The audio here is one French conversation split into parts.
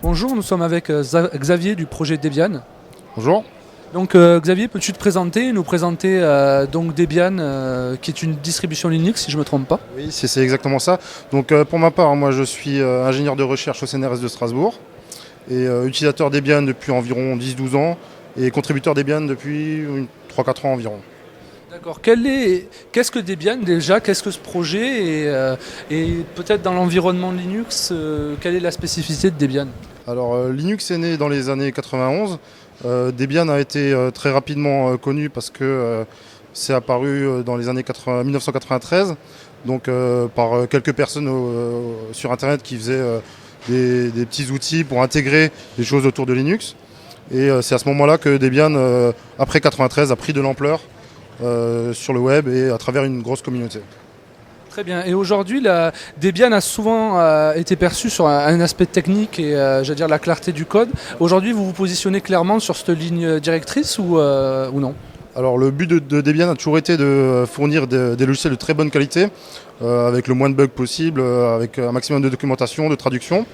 Bonjour, nous sommes avec Xavier du projet Debian. Bonjour. Donc Xavier, peux-tu te présenter, nous présenter donc Debian, qui est une distribution Linux si je ne me trompe pas? Oui, c'est exactement ça. Donc pour ma part, moi je suis ingénieur de recherche au CNRS de Strasbourg et utilisateur Debian depuis environ 10-12 ans et contributeur Debian depuis 3-4 ans environ. D'accord. Qu'est-ce que Debian déjà? Qu'est-ce que ce projet? Et peut-être dans l'environnement Linux, quelle est la spécificité de Debian? Alors Linux est né dans les années 91. Debian a été très rapidement connu parce que c'est apparu dans les années 1993, donc par quelques personnes sur Internet qui faisaient des petits outils pour intégrer les choses autour de Linux. Et c'est à ce moment-là que Debian, après 93, a pris de l'ampleur sur le web et à travers une grosse communauté. Très bien. Et aujourd'hui, Debian a souvent été perçu sur un aspect technique et j'allais dire la clarté du code. Aujourd'hui, vous vous positionnez clairement sur cette ligne directrice ou non? Alors le but de Debian a toujours été de fournir des logiciels de très bonne qualité, avec le moins de bugs possible, avec un maximum de documentation, de traduction.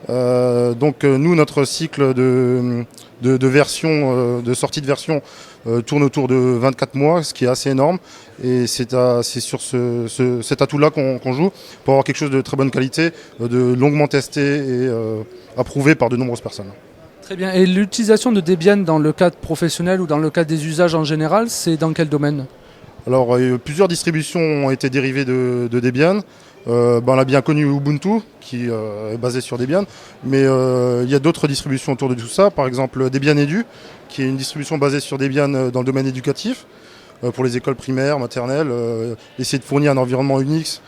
Donc nous, notre cycle de version, de sortie de version tourne autour de 24 mois, ce qui est assez énorme. Et c'est sur cet atout-là qu'on joue pour avoir quelque chose de très bonne qualité, de longuement testé et approuvé par de nombreuses personnes. Très bien. Et l'utilisation de Debian dans le cadre professionnel ou dans le cadre des usages en général, c'est dans quel domaine? Alors plusieurs distributions ont été dérivées de Debian. On a bien connu Ubuntu qui est basé sur Debian, mais il y a d'autres distributions autour de tout ça, par exemple Debian Edu qui est une distribution basée sur Debian dans le domaine éducatif pour les écoles primaires, maternelles, essayer de fournir un environnement Unix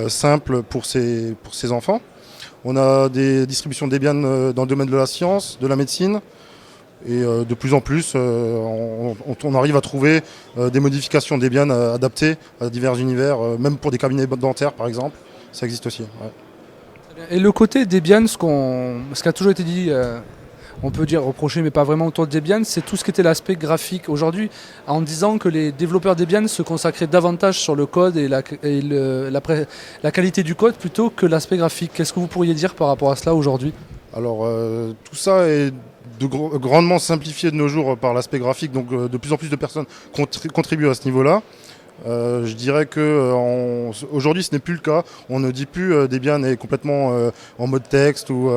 simple pour ses enfants. On a des distributions Debian dans le domaine de la science, de la médecine. Et de plus en plus, on arrive à trouver des modifications Debian adaptées à divers univers, même pour des cabinets dentaires par exemple, ça existe aussi. Ouais. Et le côté Debian, ce qui a toujours été dit, on peut dire reproché, mais pas vraiment autour de Debian, c'est tout ce qui était l'aspect graphique. Aujourd'hui, en disant que les développeurs Debian se consacraient davantage sur le code et la qualité du code plutôt que l'aspect graphique. Qu'est-ce que vous pourriez dire par rapport à cela aujourd'hui? Alors tout ça est grandement simplifié de nos jours par l'aspect graphique, donc de plus en plus de personnes contribuent à ce niveau-là. Je dirais que aujourd'hui ce n'est plus le cas. On ne dit plus Debian est complètement en mode texte ou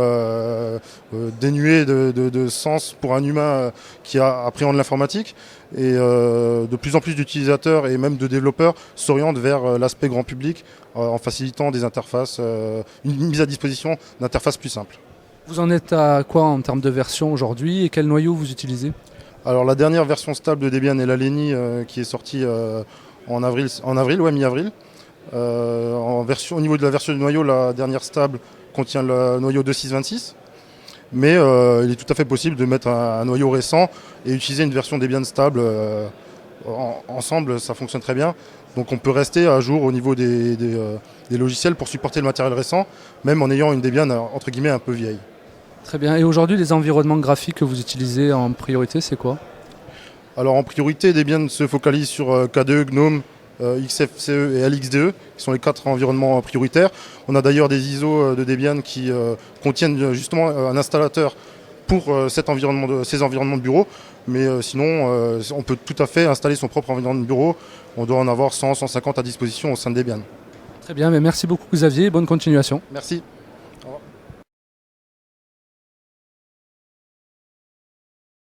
dénué de sens pour un humain qui appréhende l'informatique. Et de plus en plus d'utilisateurs et même de développeurs s'orientent vers l'aspect grand public en facilitant des interfaces, une mise à disposition d'interfaces plus simples. Vous en êtes à quoi en termes de version aujourd'hui et quel noyau vous utilisez? Alors la dernière version stable de Debian est la Leni qui est sortie mi-avril. Au niveau de la version du noyau, la dernière stable contient le noyau 2.6.26. Mais il est tout à fait possible de mettre un noyau récent et utiliser une version Debian stable. Ensemble, ça fonctionne très bien. Donc on peut rester à jour au niveau des logiciels pour supporter le matériel récent, même en ayant une Debian entre guillemets un peu vieille. Très bien. Et aujourd'hui, les environnements graphiques que vous utilisez en priorité, c'est quoi? Alors en priorité, Debian se focalise sur KDE, GNOME, XFCE et LXDE, qui sont les 4 environnements prioritaires. On a d'ailleurs des ISO de Debian qui contiennent justement un installateur pour ces environnements de bureau. Mais sinon, on peut tout à fait installer son propre environnement de bureau. On doit en avoir 100, 150 à disposition au sein de Debian. Très bien, mais merci beaucoup Xavier, bonne continuation. Merci.